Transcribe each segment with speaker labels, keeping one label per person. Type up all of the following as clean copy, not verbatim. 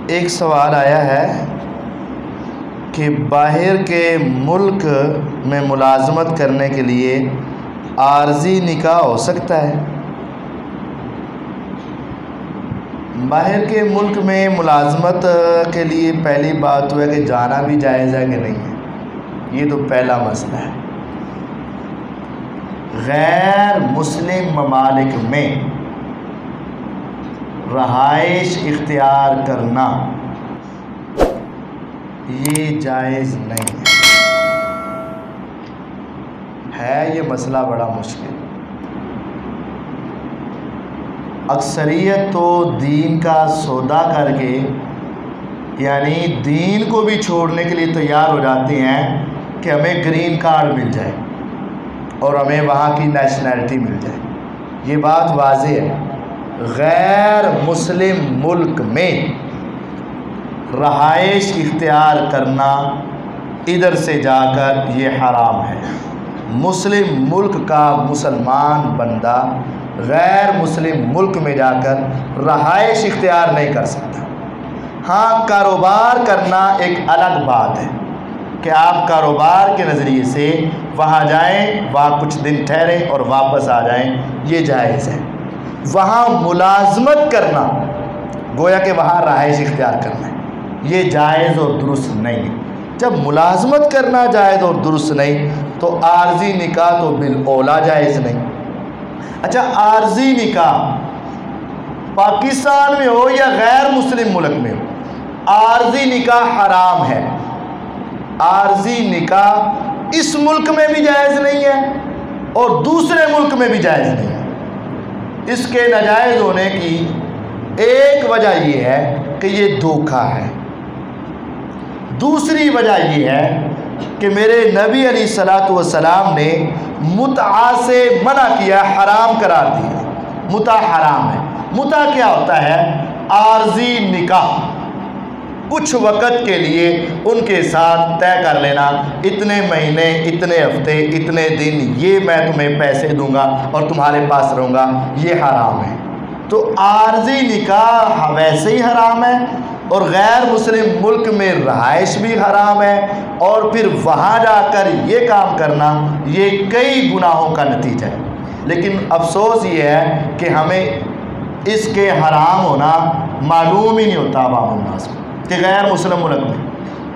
Speaker 1: ایک سوال آیا ہے کہ باہر کے ملک میں ملازمت کرنے کے لیے عارضی نکاح ہو سکتا ہے؟ باہر کے ملک میں ملازمت کے لیے پہلی بات تو ہے کہ جانا بھی جائز ہے کہ نہیں ہے، یہ تو پہلا مسئلہ ہے۔ غیر مسلم ممالک میں رہائش اختیار کرنا یہ جائز نہیں ہے یہ مسئلہ بڑا مشکل۔ اکثریت تو دین کا سودا کر کے یعنی دین کو بھی چھوڑنے کے لیے تیار ہو جاتے ہیں کہ ہمیں گرین کارڈ مل جائے اور ہمیں وہاں کی نیشنلٹی مل جائے۔ یہ بات واضح ہے، غیر مسلم ملک میں رہائش اختیار کرنا ادھر سے جا کر یہ حرام ہے۔ مسلم ملک کا مسلمان بندہ غیر مسلم ملک میں جا کر رہائش اختیار نہیں کر سکتا۔ ہاں، کاروبار کرنا ایک الگ بات ہے کہ آپ کاروبار کے نظریے سے وہاں جائیں، وہاں کچھ دن ٹھہریں اور واپس آ جائیں، یہ جائز ہے۔ وہاں ملازمت کرنا گویا کہ وہاں رہائش اختیار کرنا ہے، یہ جائز اور درست نہیں ہے۔ جب ملازمت کرنا جائز اور درست نہیں تو عارضی نکاح تو بالاولیٰ جائز نہیں۔ اچھا، عارضی نکاح پاکستان میں ہو یا غیر مسلم ملک میں ہو، عارضی نکاح حرام ہے۔ عارضی نکاح اس ملک میں بھی جائز نہیں ہے اور دوسرے ملک میں بھی جائز نہیں ہے۔ اس کے ناجائز ہونے کی ایک وجہ یہ ہے کہ یہ دھوکہ ہے، دوسری وجہ یہ ہے کہ میرے نبی علیہ الصلوۃ والسلام نے متعہ سے منع کیا، حرام قرار دیا۔ متعہ حرام ہے۔ متعہ کیا ہوتا ہے؟ عارضی نکاح، کچھ وقت کے لیے ان کے ساتھ طے کر لینا، اتنے مہینے، اتنے ہفتے، اتنے دن یہ میں تمہیں پیسے دوں گا اور تمہارے پاس رہوں گا، یہ حرام ہے۔ تو عارضی نکاح ویسے ہی حرام ہے اور غیر مسلم ملک میں رہائش بھی حرام ہے، اور پھر وہاں جا کر یہ کام کرنا یہ کئی گناہوں کا نتیجہ ہے۔ لیکن افسوس یہ ہے کہ ہمیں اس کے حرام ہونا معلوم ہی نہیں ہوتا عوام الناس کو کہ غیر مسلم ملک میں۔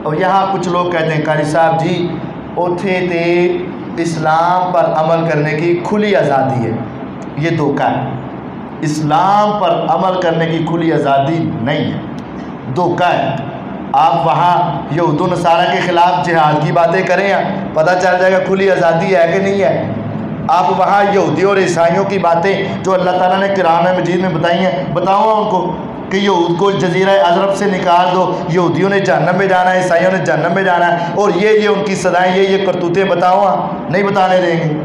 Speaker 1: اور یہاں کچھ لوگ کہتے ہیں قاری صاحب جی اوتھے تے اسلام پر عمل کرنے کی کھلی آزادی ہے، یہ دھوکہ ہے۔ اسلام پر عمل کرنے کی کھلی آزادی نہیں ہے، دھوکہ ہے۔ آپ وہاں یہود و نصارہ کے خلاف جہاد کی باتیں کریں، پتہ چل جائے گا کھلی آزادی ہے کہ نہیں ہے۔ آپ وہاں یہودیوں اور عیسائیوں کی باتیں جو اللہ تعالیٰ نے قرآن مجید میں بتائی ہیں، بتاؤ ان کو کہ یہود کو جزیرہ عرب سے نکال دو، یہودیوں نے جہنم میں جانا ہے، عیسائیوں نے جہنم میں جانا ہے، اور یہ ان کی سزائیں، یہ کرتوتیں بتاؤ، نہیں بتانے دیں گے۔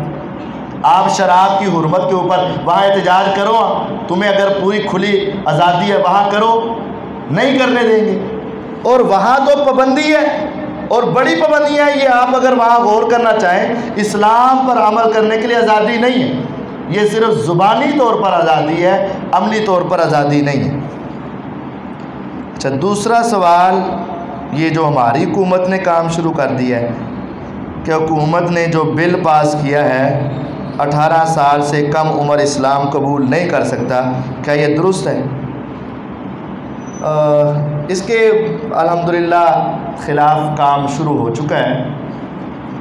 Speaker 1: آپ شراب کی حرمت کے اوپر وہاں احتجاج کرو، تمہیں اگر پوری کھلی آزادی ہے وہاں کرو، نہیں کرنے دیں گے۔ اور وہاں تو پابندی ہے اور بڑی پابندی ہے، یہ آپ اگر وہاں غور کرنا چاہیں، اسلام پر عمل کرنے کے لیے آزادی نہیں ہے، یہ صرف زبانی طور پر آزادی ہے، عملی طور پر آزادی نہیں ہے۔ اچھا، دوسرا سوال یہ جو ہماری حکومت نے کام شروع کر دیا ہے کہ حکومت نے جو بل پاس کیا ہے 18 سال سے کم عمر اسلام قبول نہیں کر سکتا، کیا یہ درست ہے؟ اس کے الحمدللہ خلاف کام شروع ہو چکا ہے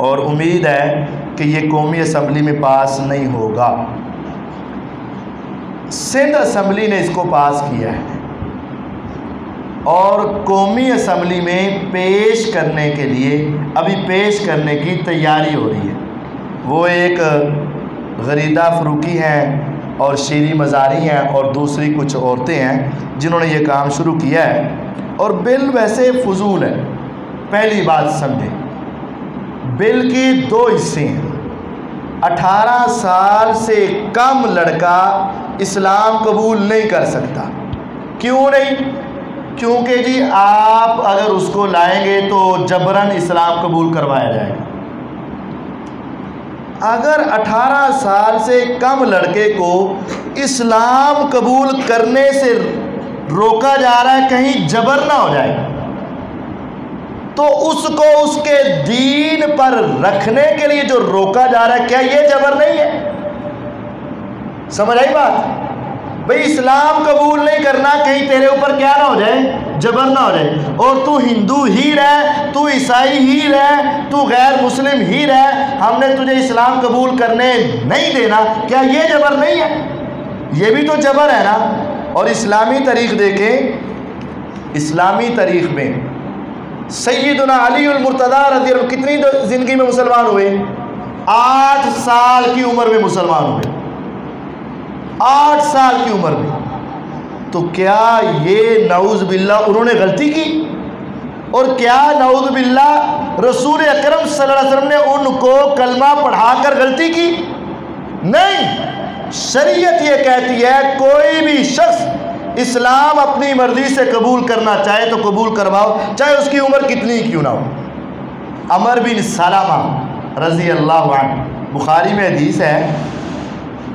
Speaker 1: اور امید ہے کہ یہ قومی اسمبلی میں پاس نہیں ہوگا۔ سندھ اسمبلی نے اس کو پاس کیا ہے اور قومی اسمبلی میں پیش کرنے کے لیے ابھی پیش کرنے کی تیاری ہو رہی ہے۔ وہ ایک غریدہ فروقی ہیں اور شیری مزاری ہیں اور دوسری کچھ عورتیں ہیں جنہوں نے یہ کام شروع کیا ہے، اور بل ویسے فضول ہے۔ پہلی بات سمجھیں، بل کے دو حصے ہیں۔ 18 سال سے کم لڑکا اسلام قبول نہیں کر سکتا۔ کیوں نہیں؟ کیونکہ جی آپ اگر اس کو لائیں گے تو جبراً اسلام قبول کروایا جائے گا۔ اگر 18 سال سے کم لڑکے کو اسلام قبول کرنے سے روکا جا رہا ہے کہیں جبر نہ ہو جائے، تو اس کو اس کے دین پر رکھنے کے لیے جو روکا جا رہا ہے، کیا یہ جبر نہیں ہے؟ سمجھ آئی بات؟ بھئی اسلام قبول نہیں کرنا کہیں تیرے اوپر کیا نہ ہو جائے، جبر نہ ہو جائے، اور تو ہندو ہی رہ، تو عیسائی ہی رہ، تو غیر مسلم ہی رہ، ہم نے تجھے اسلام قبول کرنے نہیں دینا، کیا یہ جبر نہیں ہے؟ یہ بھی تو جبر ہے نا۔ اور اسلامی تاریخ دیکھیں، اسلامی تاریخ میں سیدنا علی المرتضیٰ رضی اللہ عنہ کتنی زندگی میں مسلمان ہوئے؟ 8 سال کی عمر میں مسلمان ہوئے، 8 سال کی عمر میں۔ تو کیا یہ نعوذ باللہ انہوں نے غلطی کی؟ اور کیا نعوذ باللہ رسول اکرم صلی اللہ علیہ وسلم نے ان کو کلمہ پڑھا کر غلطی کی؟ نہیں، شریعت یہ کہتی ہے کوئی بھی شخص اسلام اپنی مرضی سے قبول کرنا چاہے تو قبول کرواؤ، چاہے اس کی عمر کتنی کیوں نہ ہو۔ عمر بن سلمہ رضی اللہ عنہ، بخاری میں حدیث ہے،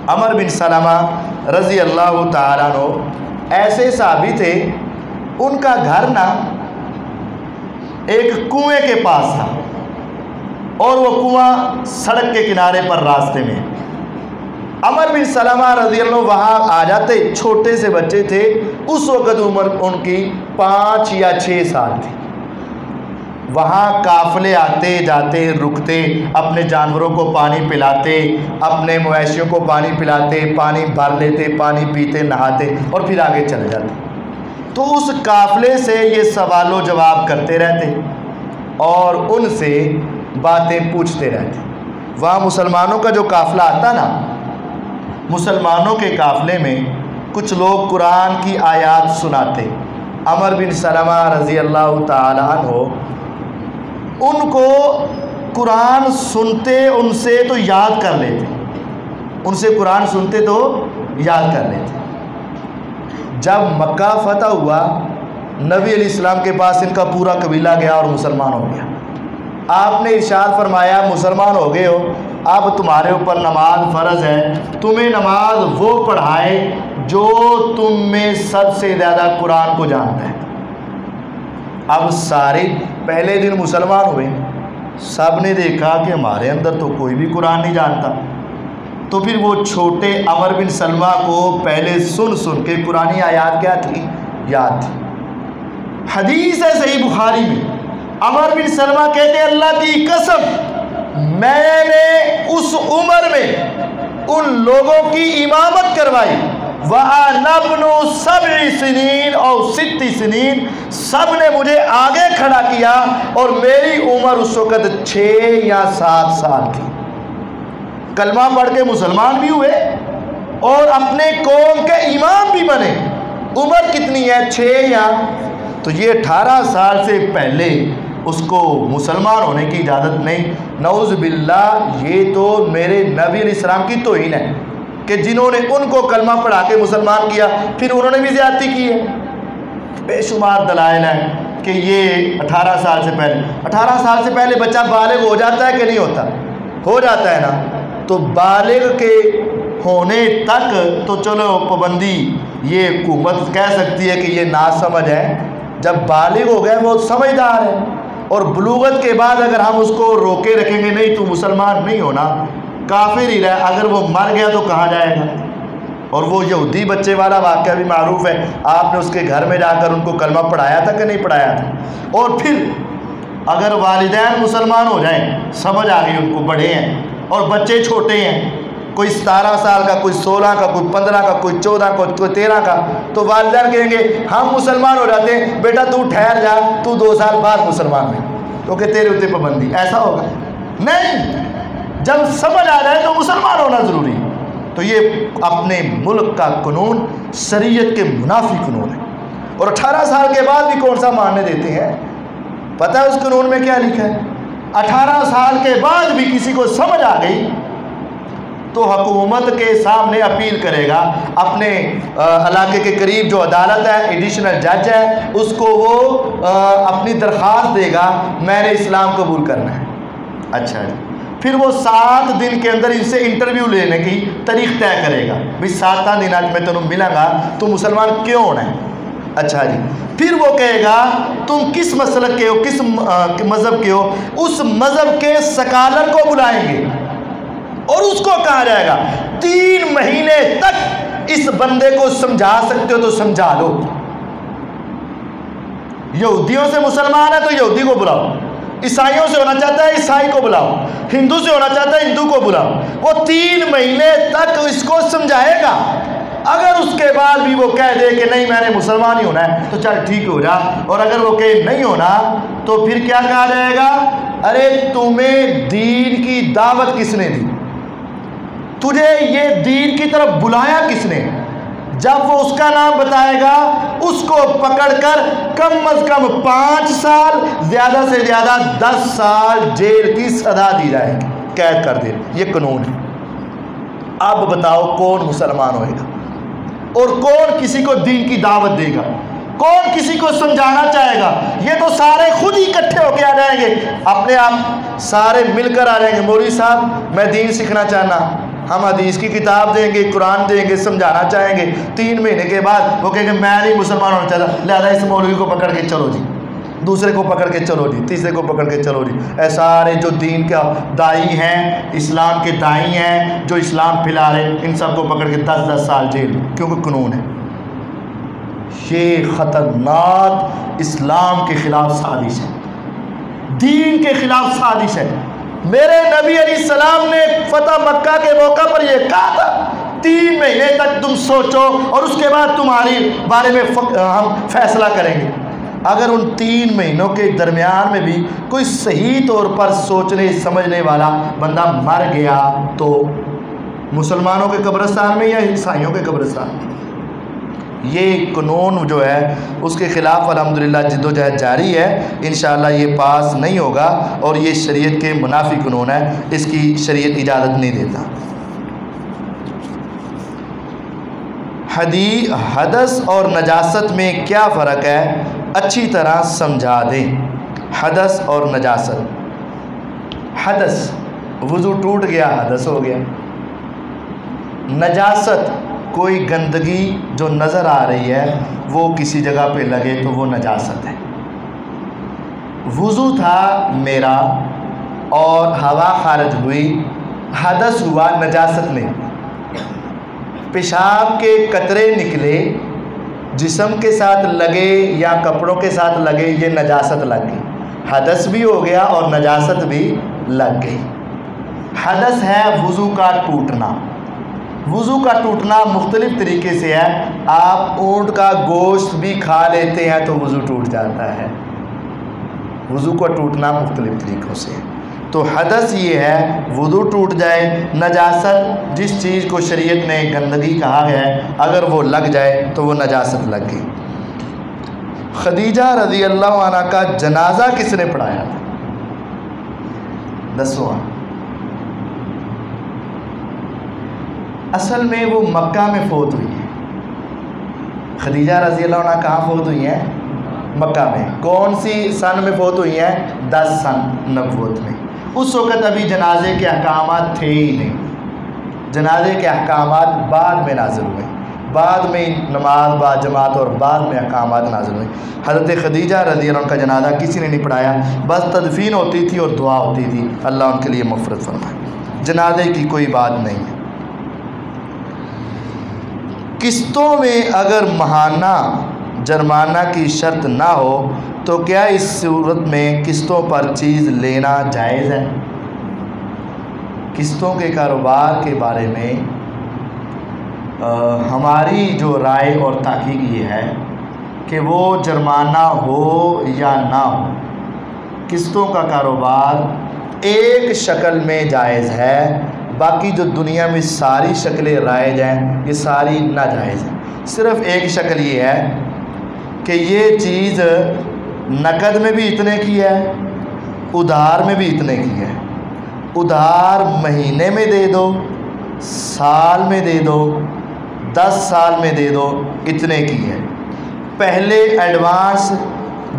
Speaker 1: عمر بن سلمہ رضی اللہ تعالیٰ عنہ ایسے صحابی تھے، ان کا گھر نا ایک کنویں کے پاس تھا، اور وہ کنواں سڑک کے کنارے پر راستے میں۔ عمر بن سلمہ رضی اللہ عنہ وہاں آ جاتے، چھوٹے سے بچے تھے، اس وقت عمر ان کی 5 یا 6 سال تھی۔ وہاں قافلے آتے جاتے، رکتے، اپنے جانوروں کو پانی پلاتے، اپنے مویشیوں کو پانی پلاتے، پانی بھر لیتے، پانی پیتے، نہاتے، اور پھر آگے چلے جاتے۔ تو اس قافلے سے یہ سوال و جواب کرتے رہتے اور ان سے باتیں پوچھتے رہتے۔ وہاں مسلمانوں کا جو قافلہ آتا نا، مسلمانوں کے قافلے میں کچھ لوگ قرآن کی آیات سناتے۔ عمر بن سلمہ رضی اللہ تعالی عنہ ان کو قرآن سنتے، ان سے تو یاد کر لیتے، ان سے قرآن سنتے تو یاد کر لیتے۔ جب مکہ فتح ہوا، نبی علیہ السلام کے پاس ان کا پورا قبیلہ گیا اور مسلمان ہو گیا۔ آپ نے ارشاد فرمایا مسلمان ہو گئے ہو، اب تمہارے اوپر نماز فرض ہے، تمہیں نماز وہ پڑھائے جو تم میں سب سے زیادہ قرآن کو جانتا ہے۔ اب سارے پہلے دن مسلمان ہوئے، سب نے دیکھا کہ ہمارے اندر تو کوئی بھی قرآن نہیں جانتا، تو پھر وہ چھوٹے عمر بن سلمہ کو پہلے سن کے قرآنی آیات کیا تھی؟ یاد تھی۔ حدیث ہے صحیح بخاری میں، عمر بن سلمہ کہتے ہیں اللہ کی قسم میں نے اس عمر میں ان لوگوں کی امامت کروائی، وَأَنَا ابْنُ 7 سنین اور 6 سنین، سب نے مجھے آگے کھڑا کیا اور میری عمر اس وقت 6 یا 7 سال تھی۔ کلمہ پڑھ کے مسلمان بھی ہوئے اور اپنے قوم کے امام بھی بنے۔ عمر کتنی ہے؟ 6 یا، تو یہ 18 سال سے پہلے اس کو مسلمان ہونے کی اجازت نہیں۔ نعوذ باللہ، یہ تو میرے نبی علیہ السلام کی توہین ہے کہ جنہوں نے ان کو کلمہ پڑھا کے مسلمان کیا، پھر انہوں نے بھی زیادتی کی ہے۔ بے شمار دلائل ہیں کہ یہ 18 سال سے پہلے، 18 سال سے پہلے بچہ بالغ ہو جاتا ہے کہ نہیں ہوتا؟ ہو جاتا ہے نا۔ تو بالغ کے ہونے تک تو چلو پابندی یہ حکومت کہہ سکتی ہے کہ یہ ناسمجھ ہے، جب بالغ ہو گئے وہ سمجھدار ہے، اور بلوغت کے بعد اگر ہم اس کو روکے رکھیں گے نہیں تو مسلمان نہیں ہونا، کافر ہی رہے، اگر وہ مر گیا تو کہاں جائے گا؟ اور وہ یہودی بچے والا واقعہ بھی معروف ہے، آپ نے اس کے گھر میں جا کر ان کو کلمہ پڑھایا تھا کہ نہیں پڑھایا تھا؟ اور پھر اگر والدین مسلمان ہو جائیں، سمجھ آ گئی ان کو، بڑے ہیں اور بچے چھوٹے ہیں، کوئی 17 سال کا، کوئی 16 کا، کوئی 15 کا، کوئی 14 کا، کوئی 13 کا، تو والدین کہیں گے ہم مسلمان ہو جاتے ہیں، بیٹا تو ٹھہر جا، تو 2 سال بعد مسلمان ہوئے، کیونکہ تیرے اتنے پابندی۔ ایسا ہوگا نہیں، جب سمجھ آ جائے تو مسلمان ہونا ضروری۔ تو یہ اپنے ملک کا قانون شریعت کے منافی قانون ہے، اور 18 سال کے بعد بھی کون سا ماننے دیتے ہیں؟ پتہ ہے اس قانون میں کیا لکھا ہے؟ 18 سال کے بعد بھی کسی کو سمجھ آ گئی تو حکومت کے سامنے اپیل کرے گا، اپنے علاقے کے قریب جو عدالت ہے، ایڈیشنل جج ہے، اس کو وہ اپنی درخواست دے گا میں نے اسلام قبول کرنا ہے۔ اچھا جی، پھر وہ 7 دن کے اندر ان سے انٹرویو لینے کی تاریخ طے کرے گا، بھئی 7 دن میں تمہیں ملا گا تو مسلمان کیوں ہونا ہے؟ اچھا جی، پھر وہ کہے گا تم کس مسلک کے ہو، کس مذہب کے ہو، اس مذہب کے سکالر کو بلائیں گے اور اس کو کہا جائے گا 3 مہینے تک اس بندے کو سمجھا سکتے ہو تو سمجھا لو۔ یہودیوں سے مسلمان ہے تو یہودی کو بلاؤ، عیسائیوں سے ہونا چاہتا ہے عیسائی کو بلاؤ، ہندو سے ہونا چاہتا ہے ہندو کو بلاؤ، وہ 3 مہینے تک اس کو سمجھائے گا۔ اگر اس کے بعد بھی وہ کہہ دے کہ نہیں میں نے مسلمان ہی ہونا ہے تو چل ٹھیک ہو جا، اور اگر وہ کہے نہیں ہونا تو پھر کیا کہا جائے گا؟ ارے تمہیں دین کی دعوت کس نے دی؟ تجھے یہ دین کی طرف بلایا کس نے؟ جب وہ اس کا نام بتائے گا اس کو پکڑ کر کم از کم 5 سال زیادہ سے زیادہ 10 سال جیل کی سزا دی جائے گی، قید کر دے، یہ قانون ہے۔ اب بتاؤ کون مسلمان ہوئے گا اور کون کسی کو دین کی دعوت دے گا؟ کون کسی کو سمجھانا چاہے گا؟ یہ تو سارے خود ہی اکٹھے ہو کے آ جائیں گے، اپنے آپ سارے مل کر آ جائیں گے، مولوی صاحب میں دین سیکھنا چاہنا، ہم حدیث کی کتاب دیں گے، قرآن دیں گے، سمجھانا چاہیں گے۔ 3 مہینے کے بعد وہ کہیں گے میں نہیں مسلمان ہونا چاہتا، لہذا اس مولوی کو پکڑ کے چلو جی، دوسرے کو پکڑ کے چلو جی، تیسرے کو پکڑ کے چلو جی۔ اے سارے جو دین کا دائی ہیں، اسلام کے دائی ہیں، جو اسلام پھیلا رہے، ان سب کو پکڑ کے 10 سال جیل، کیونکہ قانون ہے۔ یہ خطرناک اسلام کے خلاف سازش ہے، دین کے خلاف سازش ہے۔ میرے نبی علیہ السلام نے فتح مکہ کے موقع پر یہ کہا تھا 3 مہینے تک تم سوچو اور اس کے بعد تمہاری بارے میں ہم فیصلہ کریں گے۔ اگر ان 3 مہینوں کے درمیان میں بھی کوئی صحیح طور پر سوچنے سمجھنے والا بندہ مر گیا تو مسلمانوں کے قبرستان میں یا عیسائیوں کے قبرستان میں؟ یہ قانون جو ہے اس کے خلاف الحمدللہ جد و جہد جاری ہے، انشاءاللہ یہ پاس نہیں ہوگا اور یہ شریعت کے منافی قانون ہے، اس کی شریعت اجازت نہیں دیتا۔ حدث اور نجاست میں کیا فرق ہے اچھی طرح سمجھا دیں۔ حدث اور نجاست، حدث وضو ٹوٹ گیا حدث ہو گیا، نجاست کوئی گندگی جو نظر آ رہی ہے وہ کسی جگہ پہ لگے تو وہ نجاست ہے۔ وضو تھا میرا اور ہوا خارج ہوئی، حدث ہوا، نجاست نہیں۔ پیشاب کے قطرے نکلے، جسم کے ساتھ لگے یا کپڑوں کے ساتھ لگے، یہ نجاست لگ گئی، حدث بھی ہو گیا اور نجاست بھی لگ گئی۔ حدث ہے وضو کا ٹوٹنا۔ وضو کا ٹوٹنا مختلف طریقے سے ہے، آپ اونٹ کا گوشت بھی کھا لیتے ہیں تو وضو ٹوٹ جاتا ہے۔ وضو کا ٹوٹنا مختلف طریقوں سے ہے، تو حدث یہ ہے وضو ٹوٹ جائے۔ نجاست جس چیز کو شریعت نے گندگی کہا ہے اگر وہ لگ جائے تو وہ نجاست لگ گئی۔ خدیجہ رضی اللہ عنہ کا جنازہ کس نے پڑھایا تھا؟ دسواں۔ اصل میں وہ مکہ میں فوت ہوئی ہے۔ خدیجہ رضی اللہ عنہ کہاں فوت ہوئی ہیں؟ مکہ میں۔ کون سی سن میں فوت ہوئی ہیں؟ 10 سن نبوت میں۔ اس وقت ابھی جنازے کے احکامات تھے ہی نہیں، جنازے کے احکامات بعد میں نازل ہوئے، بعد میں نماز با جماعت اور بعد میں احکامات نازل ہوئے۔ حضرت خدیجہ رضی اللہ عنہ کا جنازہ کسی نے نہیں پڑھایا، بس تدفین ہوتی تھی اور دعا ہوتی تھی اللہ ان کے لیے مغفرت فرمائے، جنازے کی کوئی بات نہیں ہے۔ قسطوں میں اگر ماہانہ جرمانہ کی شرط نہ ہو تو کیا اس صورت میں قسطوں پر چیز لینا جائز ہے؟ قسطوں کے کاروبار کے بارے میں ہماری جو رائے اور تحقیق یہ ہے کہ وہ جرمانہ ہو یا نہ ہو، قسطوں کا کاروبار ایک شکل میں جائز ہے، باقی جو دنیا میں ساری شکلیں رائج ہیں یہ ساری ناجائز ہیں۔ صرف ایک شکل یہ ہے کہ یہ چیز نقد میں بھی اتنے کی ہے، ادھار میں بھی اتنے کی ہے۔ ادھار مہینے میں دے دو، سال میں دے دو، 10 سال میں دے دو، اتنے کی ہے۔ پہلے ایڈوانس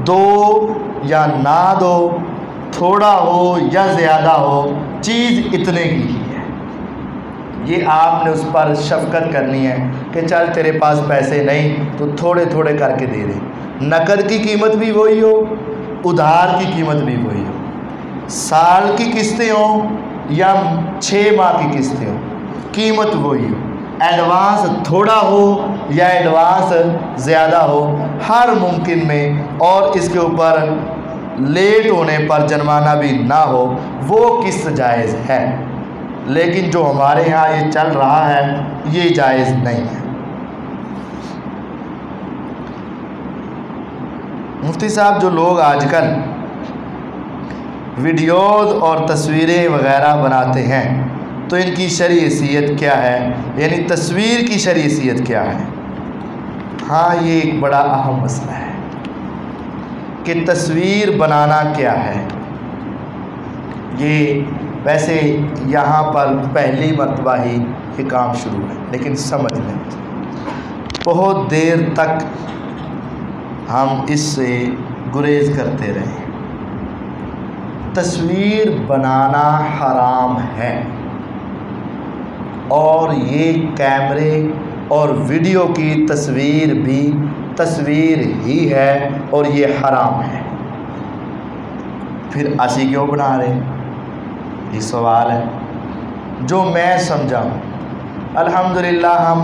Speaker 1: دو یا نہ دو، تھوڑا ہو یا زیادہ ہو، چیز اتنے کی ہے۔ یہ آپ نے اس پر شفقت کرنی ہے کہ چل تیرے پاس پیسے نہیں تو تھوڑے تھوڑے کر کے دے دے، نقد کی قیمت بھی وہی ہو، ادھار کی قیمت بھی وہی ہو، سال کی قسطیں ہوں یا 6 ماہ کی قسطیں ہوں، قیمت وہی ہو، ایڈوانس تھوڑا ہو یا ایڈوانس زیادہ ہو، ہر ممکن میں، اور اس کے اوپر لیٹ ہونے پر جرمانہ بھی نہ ہو، وہ قسط جائز ہے۔ لیکن جو ہمارے ہاں یہ چل رہا ہے یہ جائز نہیں ہے۔ مفتی صاحب، جو لوگ آج کل ویڈیوز اور تصویریں وغیرہ بناتے ہیں تو ان کی شرعی حیثیت کیا ہے، یعنی تصویر کی شرعی حیثیت کیا ہے؟ ہاں، یہ ایک بڑا اہم مسئلہ ہے کہ تصویر بنانا کیا ہے۔ یہ ویسے یہاں پر پہلی مرتبہ ہی یہ کام شروع ہے، لیکن سمجھ لیں بہت دیر تک ہم اس سے گریز کرتے رہے۔ تصویر بنانا حرام ہے، اور یہ کیمرے اور ویڈیو کی تصویر بھی تصویر ہی ہے اور یہ حرام ہے۔ پھر اسی کیوں بنا رہے ہیں؟ یہ سوال ہے جو میں سمجھا ہوں۔ الحمدللہ ہم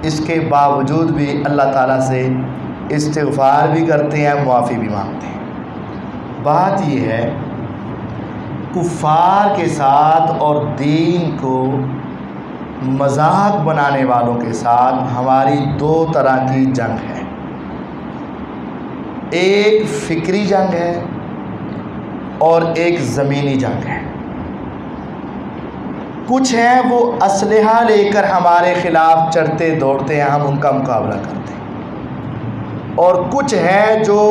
Speaker 1: اس کے باوجود بھی اللہ تعالیٰ سے استغفار بھی کرتے ہیں، معافی بھی مانگتے ہیں۔ بات یہ ہے، کفار کے ساتھ اور دین کو مذاق بنانے والوں کے ساتھ ہماری 2 طرح کی جنگ ہے۔ ایک فکری جنگ ہے اور ایک زمینی جنگ ہے۔ کچھ ہیں وہ اسلحہ لے کر ہمارے خلاف چڑھتے دوڑتے ہیں، ہم ان کا مقابلہ کرتے ہیں، اور کچھ ہیں جو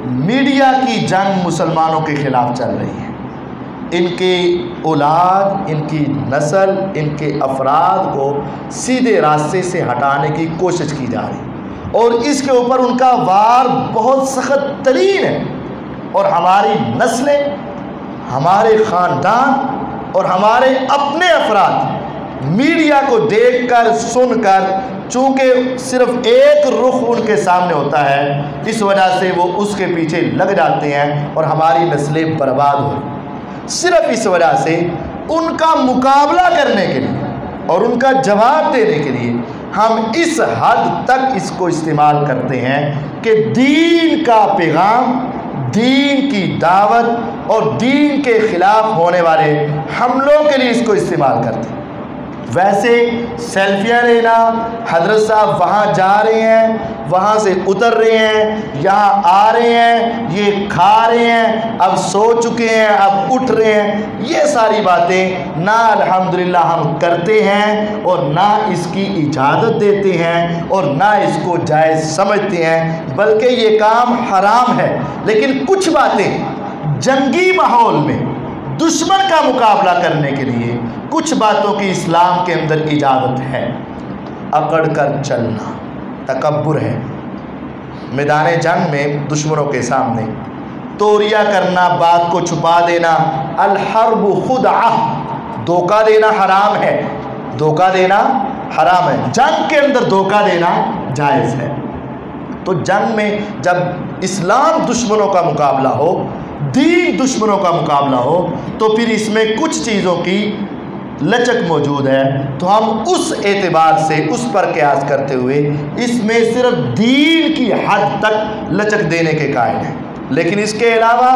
Speaker 1: میڈیا کی جنگ مسلمانوں کے خلاف چل رہی ہے۔ ان کے اولاد، ان کی نسل، ان کے افراد کو سیدھے راستے سے ہٹانے کی کوشش کی جا رہی، اور اس کے اوپر ان کا وار بہت سخت ترین ہے، اور ہماری نسلیں، ہمارے خاندان اور ہمارے اپنے افراد میڈیا کو دیکھ کر سن کر، چونکہ صرف ایک رخ ان کے سامنے ہوتا ہے، اس وجہ سے وہ اس کے پیچھے لگ جاتے ہیں اور ہماری نسلیں برباد ہو رہی۔ صرف اس وجہ سے ان کا مقابلہ کرنے کے لیے اور ان کا جواب دینے کے لیے ہم اس حد تک اس کو استعمال کرتے ہیں کہ دین کا پیغام، دین کی دعوت اور دین کے خلاف ہونے والے حملوں کے لیے اس کو استعمال کرتے ہیں۔ ویسے سیلفیاں لینا، حضرت صاحب وہاں جا رہے ہیں، وہاں سے اتر رہے ہیں، یہاں آ رہے ہیں، یہ کھا رہے ہیں، اب سو چکے ہیں، اب اٹھ رہے ہیں، یہ ساری باتیں نہ الحمدللہ ہم کرتے ہیں اور نہ اس کی اجازت دیتے ہیں اور نہ اس کو جائز سمجھتے ہیں، بلکہ یہ کام حرام ہے۔ لیکن کچھ باتیں جنگی ماحول میں دشمن کا مقابلہ کرنے کے لیے، کچھ باتوں کی اسلام کے اندر اجازت ہے۔ اکڑ کر چلنا تکبر ہے۔ میدان جنگ میں دشمنوں کے سامنے توریہ کرنا، بات کو چھپا دینا، الحرب خدعہ، دھوکہ دینا حرام ہے، دھوکہ دینا حرام ہے۔ جنگ کے اندر دھوکہ دینا جائز ہے۔ تو جنگ میں جب اسلام دشمنوں کا مقابلہ ہو، دین دشمنوں کا مقابلہ ہو، تو پھر اس میں کچھ چیزوں کی لچک موجود ہے، تو ہم اس اعتبار سے اس پر قیاس کرتے ہوئے اس میں صرف دین کی حد تک لچک دینے کے قائل ہیں۔ لیکن اس کے علاوہ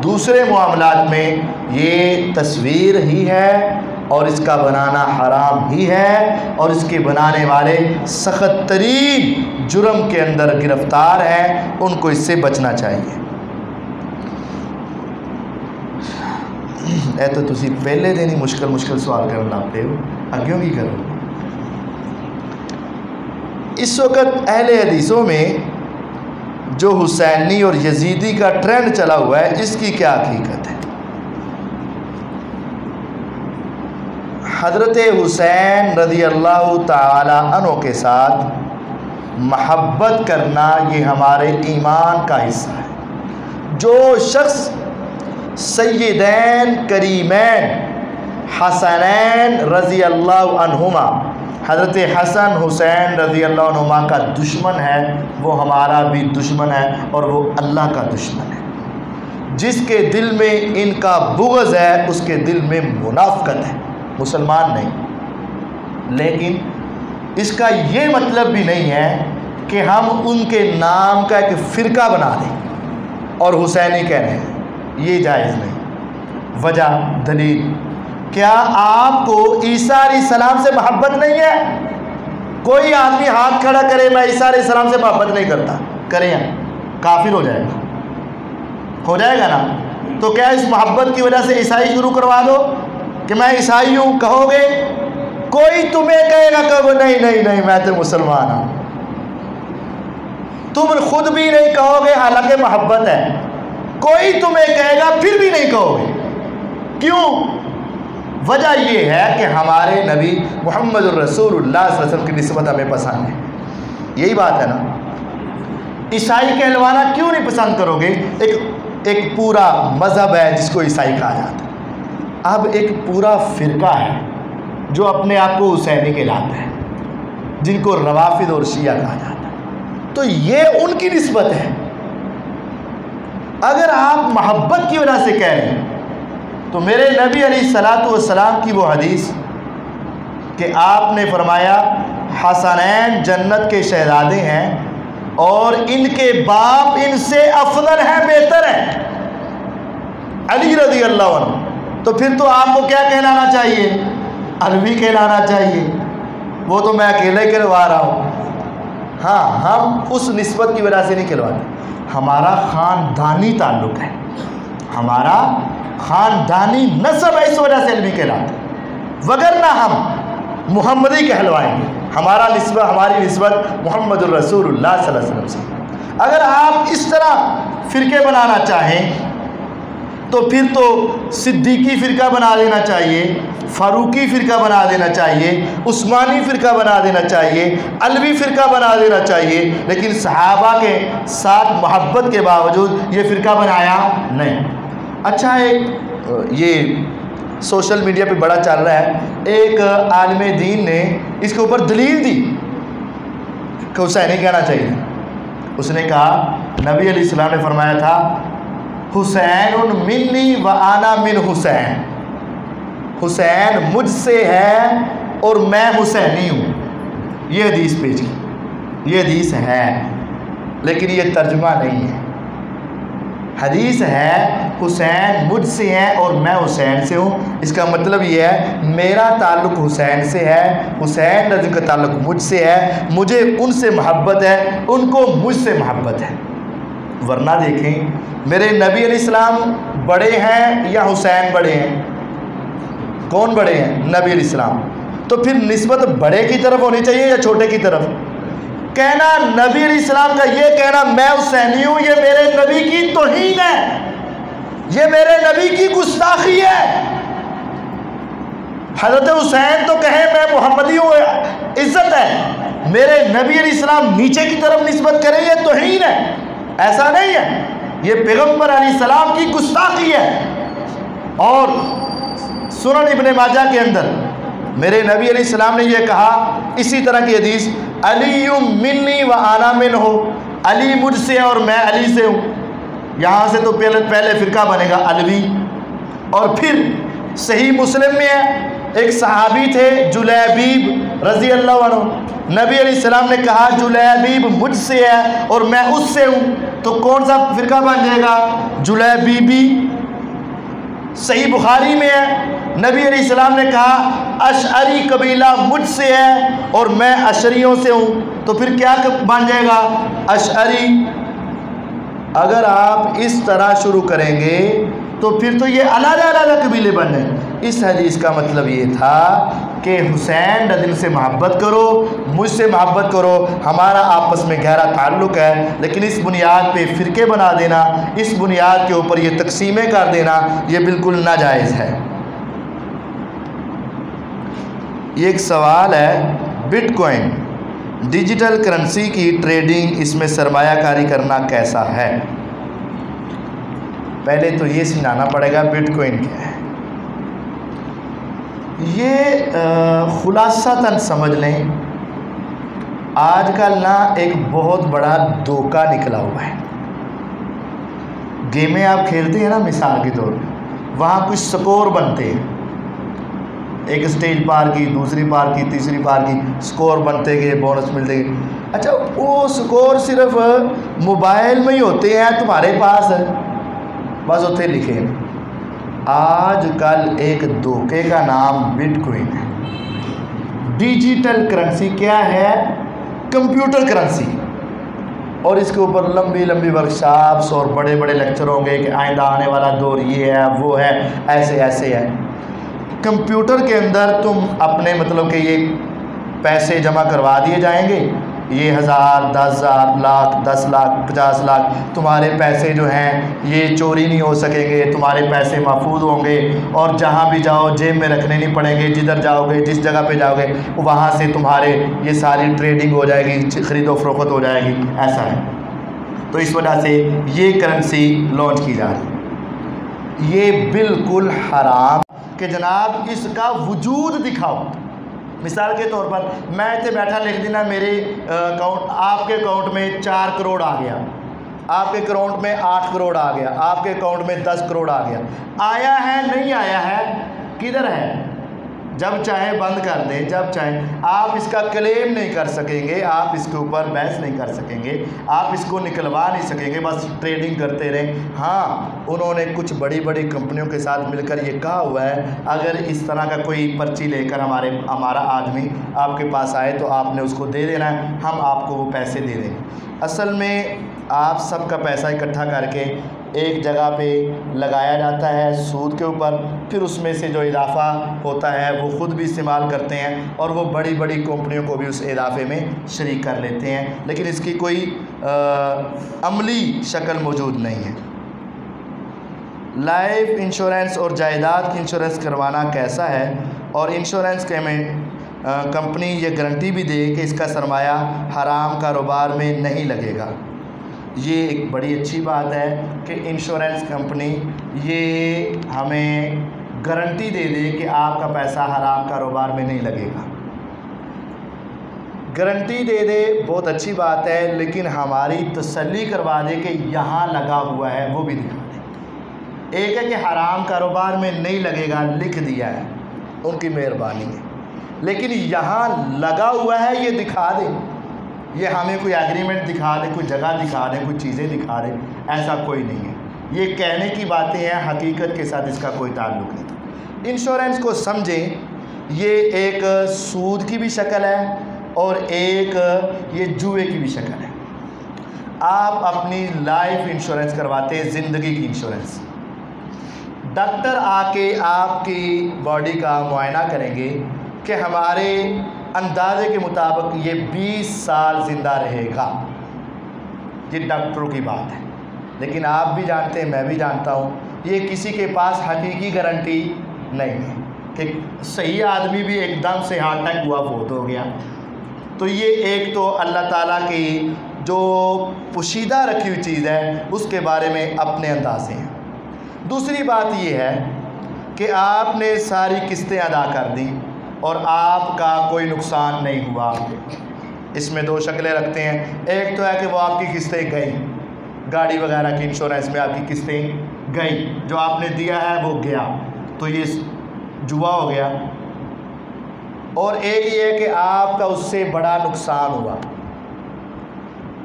Speaker 1: دوسرے معاملات میں یہ تصویر ہی ہے اور اس کا بنانا حرام ہی ہے، اور اس کے بنانے والے سخت ترین جرم کے اندر گرفتار ہیں، ان کو اس سے بچنا چاہیے۔ اے تو تسی پہلے دن ہی مشکل سوال کرنا پہ ہو، اگیوں کی کرو۔ اس وقت اہل حدیثوں میں جو حسینی اور یزیدی کا ٹرینڈ چلا ہوا ہے، اس کی کیا حقیقت ہے؟ حضرت حسین رضی اللہ تعالی عنہ کے ساتھ محبت کرنا یہ ہمارے ایمان کا حصہ ہے۔ جو شخص سیدین کریمین حسنین رضی اللہ عنہما، حضرت حسن حسین رضی اللہ عنہما کا دشمن ہے، وہ ہمارا بھی دشمن ہے اور وہ اللہ کا دشمن ہے۔ جس کے دل میں ان کا بغض ہے اس کے دل میں منافقت ہے، مسلمان نہیں۔ لیکن اس کا یہ مطلب بھی نہیں ہے کہ ہم ان کے نام کا ایک فرقہ بنا دیں اور حسینی کہہ رہے ہیں، یہ جائز نہیں۔ وجہ دلیل، کیا آپ کو عیسیٰ علیہ السلام سے محبت نہیں ہے؟ کوئی آدمی ہاتھ کھڑا کرے میں عیسیٰ علیہ السلام سے محبت نہیں کرتا، کریں کافر ہو جائے گا، ہو جائے گا نا؟ تو کیا اس محبت کی وجہ سے عیسائی شروع کروا دو کہ میں عیسائی ہوں کہو گے؟ کوئی تمہیں کہے گا کہ نہیں نہیں نہیں میں تو مسلمان ہوں، تم خود بھی نہیں کہو گے حالانکہ محبت ہے، کوئی تمہیں کہے گا پھر بھی نہیں کہو گے۔ کیوں؟ وجہ یہ ہے کہ ہمارے نبی محمد الرسول اللہ صلی اللہ علیہ وسلم کی نسبت ہمیں پسند ہے، یہی بات ہے نا۔ عیسائی کہلوانا کیوں نہیں پسند کرو گے؟ ایک پورا مذہب ہے جس کو عیسائی کہا جاتا ہے، اب ایک پورا فرقہ ہے جو اپنے آپ کو حسینی کہلاتا ہے، جن کو روافض اور شیعہ کہا جاتا ہے، تو یہ ان کی نسبت ہے۔ اگر آپ محبت کی وجہ سے کہہ رہے ہیں تو میرے نبی علیہ الصلوۃ والسلام کی وہ حدیث کہ آپ نے فرمایا حسنین جنت کے شہزادے ہیں اور ان کے باپ ان سے افضل ہیں، بہتر ہیں، علی رضی اللہ عنہ، تو پھر تو آپ کو کیا کہلانا چاہیے؟ علوی کہلانا چاہیے، وہ تو میں اکیلے کہلوا رہا ہوں۔ ہاں، ہم اس نسبت کی وجہ سے نہیں کہلواتے، ہمارا خاندانی تعلق ہے، ہمارا خاندانی نسب ہے، اس وجہ سے علوی کہلاتے، وگرنہ ہم محمدی کہلوائیں گے، ہماری نسبت محمد الرسول اللہ صلی اللہ علیہ وسلم سے۔ اگر آپ اس طرح فرقے بنانا چاہیں تو پھر تو صدیقی فرقہ بنا دینا چاہیے، فاروقی فرقہ بنا دینا چاہیے، عثمانی فرقہ بنا دینا چاہیے، علوی فرقہ بنا دینا چاہیے، لیکن صحابہ کے ساتھ محبت کے باوجود یہ فرقہ بنایا نہیں۔ اچھا، ایک یہ سوشل میڈیا پہ بڑا چل رہا ہے، ایک عالم دین نے اس کے اوپر دلیل دی کہ حسینی کہنا چاہیے۔ اس نے کہا نبی علیہ السلام نے فرمایا تھا حسین منی و انا من حسین، حسین مجھ سے ہے اور میں حسینی ہوں۔ یہ حدیث پیش کی، یہ حدیث ہے لیکن یہ ترجمہ نہیں ہے۔ حدیث ہے حسین مجھ سے ہے اور میں حسین سے ہوں، اس کا مطلب یہ ہے میرا تعلق حسین سے ہے، حسین رضی کا تعلق مجھ سے ہے، مجھے ان سے محبت ہے، ان کو مجھ سے محبت ہے۔ ورنہ دیکھیں میرے نبی علیہ السلام بڑے ہیں یا حسین بڑے ہیں؟ کون بڑے ہیں؟ نبی علیہ السلام۔ تو پھر نسبت بڑے کی طرف ہونی چاہیے یا چھوٹے کی طرف؟ کہنا نبی علیہ السلام کا یہ کہنا میں حسینی ہوں، یہ میرے نبی کی توہین ہے، یہ میرے نبی کی گستاخی ہے۔ حضرت حسین تو کہیں میں محمدی ہوں، عزت ہے، میرے نبی علیہ السلام نیچے کی طرف نسبت کریں یہ توہین ہے، ایسا نہیں ہے، یہ پیغمبر علیہ السلام کی گستاخی ہے۔ اور سنن ابن ماجہ کے اندر میرے نبی علیہ السلام نے یہ کہا، اسی طرح کی حدیث، علی منی و انا منہ، علی مجھ سے اور میں علی سے ہوں۔ یہاں سے تو پہلے فرقہ بنے گا علوی، اور پھر صحیح مسلم میں ہے ایک صحابی تھے جلیبیب رضی اللہ عنہ، نبی علیہ السلام نے کہا جلیبیب مجھ سے ہے اور میں اس سے ہوں، تو کون سا فرقہ بن جائے گا؟ جلیبیبی۔ صحیح بخاری میں ہے نبی علیہ السلام نے کہا اشعری قبیلہ مجھ سے ہے اور میں اشعریوں سے ہوں، تو پھر کیا بن جائے گا؟ اشعری۔ اگر آپ اس طرح شروع کریں گے تو پھر تو یہ علیحدہ علیحدہ قبیلے بن جائیں۔ اس حدیث کا مطلب یہ تھا کہ حسین دل سے محبت کرو، مجھ سے محبت کرو، ہمارا آپس میں گہرا تعلق ہے، لیکن اس بنیاد پہ فرقے بنا دینا، اس بنیاد کے اوپر یہ تقسیمیں کر دینا، یہ بالکل ناجائز ہے۔ یہ ایک سوال ہے، بٹ کوائن ڈیجیٹل کرنسی کی ٹریڈنگ، اس میں سرمایہ کاری کرنا کیسا ہے؟ پہلے تو یہ سمجھانا پڑے گا بٹ کوائن کیا ہے۔ یہ خلاصتاً سمجھ لیں، آج کل نا ایک بہت بڑا دھوکہ نکلا ہوا ہے۔ گیمیں آپ کھیلتے ہیں نا، مثال کے طور پہ وہاں کچھ سکور بنتے ہیں، ایک اسٹیج پار کی، دوسری پار کی، تیسری پار کی، سکور بنتے گئے، بونس ملتے گئے۔ اچھا، وہ سکور صرف موبائل میں ہی ہوتے ہیں تمہارے پاس بس اتنے لکھے ہیں؟ آج کل ایک دھوکے کا نام بٹ کوئن ہے۔ ڈیجیٹل کرنسی کیا ہے؟ کمپیوٹر کرنسی، اور اس کے اوپر لمبی لمبی ورکشاپس اور بڑے بڑے لیکچر ہوں گے کہ آئندہ آنے والا دور یہ ہے، وہ ہے، ایسے ایسے ہے۔ کمپیوٹر کے اندر تم اپنے مطلب کہ یہ پیسے جمع کروا دیے جائیں گے، یہ 1000، 10,000، لاکھ، 10 لاکھ، 50 لاکھ تمہارے پیسے جو ہیں یہ چوری نہیں ہو سکیں گے، تمہارے پیسے محفوظ ہوں گے، اور جہاں بھی جاؤ جیب میں رکھنے نہیں پڑیں گے، جدھر جاؤ گے، جس جگہ پہ جاؤ گے وہاں سے تمہارے یہ ساری ٹریڈنگ ہو جائے گی، خرید و فروخت ہو جائے گی، ایسا ہے۔ تو اس وجہ سے یہ کرنسی لانچ کی جا رہی ہے۔ یہ بالکل حرام کہ جناب اس کا وجود دکھاؤ۔ مثال کے طور پر میں اتنے بیٹھا لکھ دینا میرے اکاؤنٹ، آپ کے اکاؤنٹ میں 4 کروڑ آ گیا، آپ کے اکاؤنٹ میں 8 کروڑ آ گیا، آپ کے اکاؤنٹ میں 10 کروڑ آ گیا، آیا ہے نہیں آیا ہے؟ کدھر ہے؟ جب چاہے بند کر دیں، جب چاہے آپ اس کا کلیم نہیں کر سکیں گے، آپ اس کے اوپر بحث نہیں کر سکیں گے، آپ اس کو نکلوا نہیں سکیں گے، بس ٹریڈنگ کرتے رہیں۔ ہاں، انہوں نے کچھ بڑی بڑی کمپنیوں کے ساتھ مل کر یہ کہا ہوا ہے اگر اس طرح کا کوئی پرچی لے کر ہمارا آدمی آپ کے پاس آئے تو آپ نے اس کو دے دینا ہے، ہم آپ کو وہ پیسے دے دیں گے۔ اصل میں آپ سب کا پیسہ اکٹھا کر کے ایک جگہ پہ لگایا جاتا ہے سود کے اوپر، پھر اس میں سے جو اضافہ ہوتا ہے وہ خود بھی استعمال کرتے ہیں، اور وہ بڑی بڑی کمپنیوں کو بھی اس اضافے میں شریک کر لیتے ہیں، لیکن اس کی کوئی عملی شکل موجود نہیں ہے۔ لائف انشورنس اور جائیداد کی انشورنس کروانا کیسا ہے؟ اور انشورنس کمپنی یہ گارنٹی بھی دے کہ اس کا سرمایہ حرام کاروبار میں نہیں لگے گا۔ یہ ایک بڑی اچھی بات ہے کہ انشورنس کمپنی یہ ہمیں گارنٹی دے دے کہ آپ کا پیسہ حرام کاروبار میں نہیں لگے گا۔ گارنٹی دے دے بہت اچھی بات ہے، لیکن ہماری تسلی کروا دے کہ یہاں لگا ہوا ہے وہ بھی دکھا دے۔ ایک ہے کہ حرام کاروبار میں نہیں لگے گا، لکھ دیا ہے، ان کی مہربانی ہے، لیکن یہاں لگا ہوا ہے یہ دکھا دے، یہ ہمیں کوئی ایگریمنٹ دکھا دے، کوئی جگہ دکھا دے، کوئی چیزیں دکھا دے، ایسا کوئی نہیں ہے۔ یہ کہنے کی باتیں ہیں، حقیقت کے ساتھ اس کا کوئی تعلق نہیں۔ انشورنس کو سمجھیں، یہ ایک سود کی بھی شکل ہے اور ایک یہ جوئے کی بھی شکل ہے۔ آپ اپنی لائف انشورنس کرواتے ہیں، زندگی کی انشورنس، ڈاکٹر آ کے آپ کی باڈی کا معائنہ کریں گے کہ ہمارے اندازے کے مطابق یہ 20 سال زندہ رہے گا، یہ ڈاکٹروں کی بات ہے، لیکن آپ بھی جانتے ہیں، میں بھی جانتا ہوں، یہ کسی کے پاس حقیقی گارنٹی نہیں ہے کہ صحیح آدمی بھی ایک دم سے ہارٹ اٹیک ہوا فوت ہو گیا۔ تو یہ ایک تو اللہ تعالیٰ کی جو پوشیدہ رکھی ہوئی چیز ہے اس کے بارے میں اپنے اندازے ہیں۔ دوسری بات یہ ہے کہ آپ نے ساری قسطیں ادا کر دیں اور آپ کا کوئی نقصان نہیں ہوا۔ اس میں 2 شکلیں رکھتے ہیں، ایک تو ہے کہ وہ آپ کی قسطیں گئیں، گاڑی وغیرہ کی انشورنس میں آپ کی قسطیں گئیں، جو آپ نے دیا ہے وہ گیا، تو یہ جوا ہو گیا۔ اور ایک یہ ہے کہ آپ کا اس سے بڑا نقصان ہوا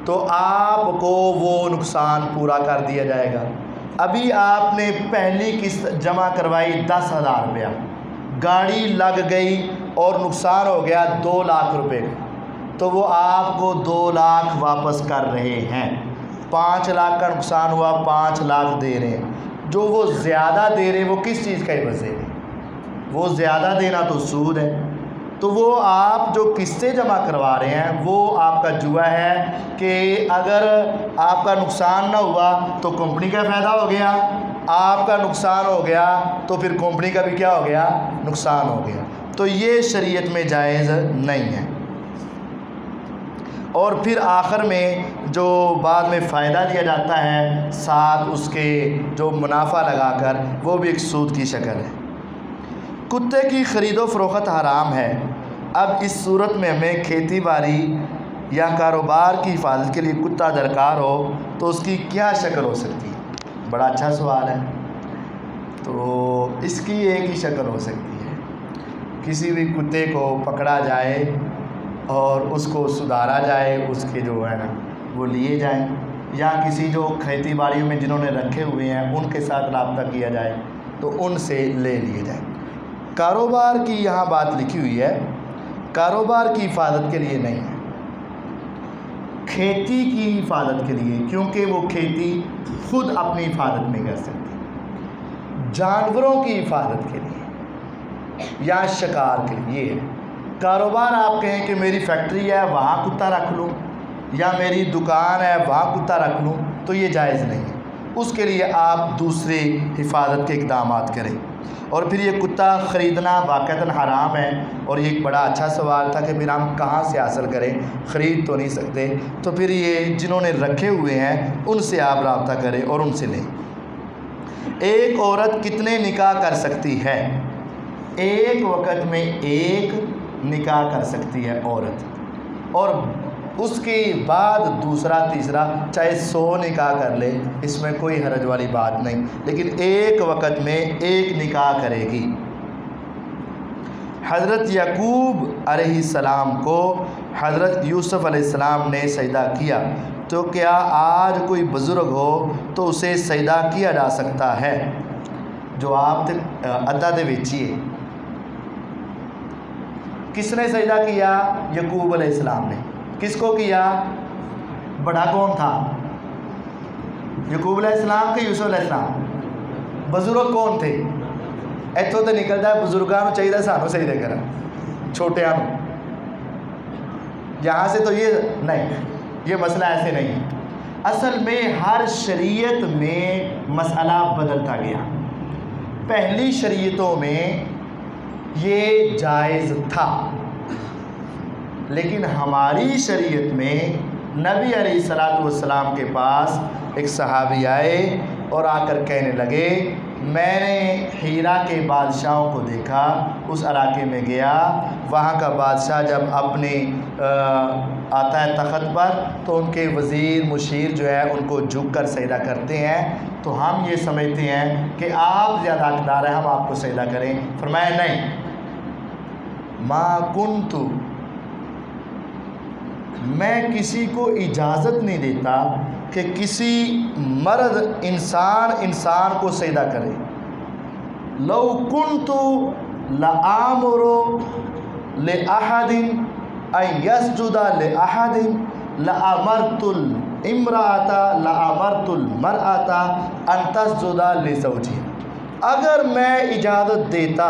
Speaker 1: تو آپ کو وہ نقصان پورا کر دیا جائے گا۔ ابھی آپ نے پہلی قسط جمع کروائی 10,000 روپیہ، گاڑی لگ گئی اور نقصان ہو گیا 2 لاکھ روپے کا، تو وہ آپ کو 2 لاکھ واپس کر رہے ہیں۔ 5 لاکھ کا نقصان ہوا، 5 لاکھ دے رہے ہیں۔ جو وہ زیادہ دے رہے ہیں وہ کس چیز کا عوض ہے؟ وہ زیادہ دینا تو سود ہے، تو وہ آپ جو قسطیں جمع کروا رہے ہیں وہ آپ کا جوا ہے کہ اگر آپ کا نقصان نہ ہوا تو کمپنی کا فائدہ ہو گیا، آپ کا نقصان ہو گیا تو پھر کمپنی کا بھی کیا ہو گیا؟ نقصان ہو گیا۔ تو یہ شریعت میں جائز نہیں ہے۔ اور پھر آخر میں جو بعد میں فائدہ دیا جاتا ہے ساتھ اس کے جو منافع لگا کر، وہ بھی ایک سود کی شکل ہے۔ کتے کی خرید و فروخت حرام ہے۔ اب اس صورت میں ہمیں کھیتی باڑی یا کاروبار کی حفاظت کے لیے کتا درکار ہو تو اس کی کیا شکل ہو سکتی ہے؟ بڑا اچھا سوال ہے۔ تو اس کی ایک ہی شکل ہو سکتی ہے، کسی بھی کتے کو پکڑا جائے اور اس کو سدھارا جائے، اس کے جو ہے نا وہ لیے جائیں، یا کسی جو کھیتی باڑیوں میں جنہوں نے رکھے ہوئے ہیں ان کے ساتھ رابطہ کیا جائے تو ان سے لے لیے جائیں۔ کاروبار کی یہاں بات لکھی ہوئی ہے، کاروبار کی حفاظت کے لیے نہیں ہے، کھیتی کی حفاظت کے لیے، کیونکہ وہ کھیتی خود اپنی حفاظت نہیں کر سکتی۔ جانوروں کی حفاظت کے لیے یا شکار کے لیے یہ ہے۔ کاروبار آپ کہیں کہ میری فیکٹری ہے وہاں کتا رکھ لوں، یا میری دکان ہے وہاں کتا رکھ لوں، تو یہ جائز نہیں ہے۔ اس کے لیے آپ دوسرے حفاظت کے اقدامات کریں۔ اور پھر یہ کتا خریدنا واقعتاً حرام ہے، اور یہ ایک بڑا اچھا سوال تھا کہ پھر ہم کہاں سے حاصل کریں، خرید تو نہیں سکتے، تو پھر یہ جنہوں نے رکھے ہوئے ہیں ان سے آپ رابطہ کریں اور ان سے لیں۔ ایک عورت کتنے نکاح کر سکتی ہے؟ ایک وقت میں ایک نکاح کر سکتی ہے عورت، اور اس کے بعد دوسرا تیسرا چاہے 100 نکاح کر لے، اس میں کوئی حرج والی بات نہیں، لیکن ایک وقت میں ایک نکاح کرے گی۔ حضرت یعقوب علیہ السلام کو حضرت یوسف علیہ السلام نے سجدہ کیا، تو کیا آج کوئی بزرگ ہو تو اسے سجدہ کیا جا سکتا ہے؟ جواب ادا دے ویچیے۔ کس نے سجدہ کیا؟ یعقوب علیہ السلام نے۔ کس کو کیا؟ بڑا کون تھا؟ یعقوب علیہ السلام کہ یوسف علیہ السلام؟ بزرگ کون تھے؟ ایتھوں تو نکلتا ہے بزرگاں چاہیے سانو سجدے کرا، چھوٹیاں یہاں سے تو یہ نہیں، یہ مسئلہ ایسے نہیں ہے۔ اصل میں ہر شریعت میں مسئلہ بدلتا گیا۔ پہلی شریعتوں میں یہ جائز تھا، لیکن ہماری شریعت میں نبی علیہ الصلوۃ والسلام کے پاس ایک صحابی آئے اور آ کر کہنے لگے، میں نے ہیرا کے بادشاہوں کو دیکھا، اس علاقے میں گیا، وہاں کا بادشاہ جب اپنے آتا ہے تخت پر تو ان کے وزیر مشیر جو ہے ان کو جھک کر سجدہ کرتے ہیں، تو ہم یہ سمجھتے ہیں کہ آپ زیادہ حقدار ہیں، ہم آپ کو سجدہ کریں۔ فرمایا نہیں، ما کنت، میں کسی کو اجازت نہیں دیتا کہ کسی مرد انسان کو سجدہ کرے۔ لو کنت لآمر لأحد ان یسجد لأحد لأمرت المرأة ان تسجد لزوجها۔ اگر میں اجازت دیتا